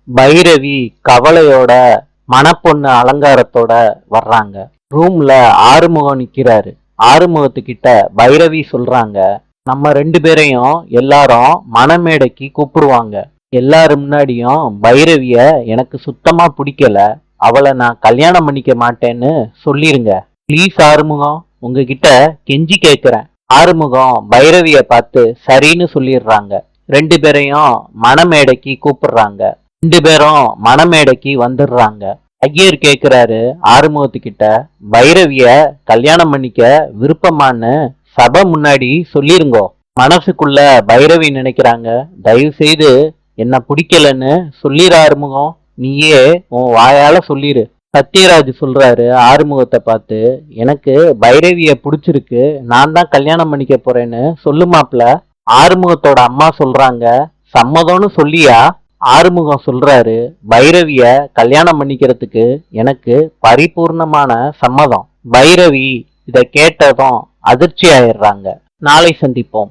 பைரவி கவலையோட மணப்பொண்ணு அலங்காரத்தோட வர்றாங்க. ரூம்ல ஆறுமுகம் நிக்கிறாரு. ஆறுமுகத்துக்கிட்ட பைரவி சொல்றாங்க, நம்ம 2 பேரையும் எல்லாரும் மணமேடைக்கு கூப்பிடுவாங்க. எல்லாரும் முன்னாடியும் பைரவிய எனக்கு சுத்தமா பிடிக்கல, அவளை நான் கல்யாணம் பண்ணிக்க மாட்டேன்னு சொல்லிருங்க. ப்ளீஸ் ஆறுமுகம், உங்ககிட்ட கெஞ்சி கேட்கிறேன். ஆறுமுகம் பைரவிய பார்த்து சரின்னு சொல்லிடுறாங்க. 2 பேரையும் மணமேடைக்கு கூப்பிடுறாங்க. 2 பேரும் மணமேடைக்கு வந்துடுறாங்க. ஐயர் கேக்குறாரு ஆறுமுகத்துக்கிட்ட, பைரவிய கல்யாணம் பண்ணிக்க விருப்பமான்னு சபை முன்னாடி சொல்லிருங்கோ. மனசுக்குள்ள பைரவி நினைக்கிறாங்க, தயவு செய்து என்ன பிடிக்கலன்னு சொல்லிரு ஆறுமுகம், நீயே உன் வாயால சொல்லிரு. சத்யராஜ் சொல்றாரு ஆறுமுகத்தை பார்த்து, எனக்கு பைரவிய பிடிச்சிருக்கு, நான் தான் கல்யாணம் பண்ணிக்க போறேன்னு சொல்லுமாப்ல. ஆறுமுகத்தோட அம்மா சொல்றாங்க, சம்மதம்னு சொல்லியா? ஆறுமுகம் சொல்றாரு, பைரவிய கல்யாணம் பண்ணிக்கிறதுக்கு எனக்கு பரிபூர்ணமான சம்மதம். பைரவி இத கேட்டதும் அதிர்ச்சி ஆயிடுறாங்க. நாளை சந்திப்போம்.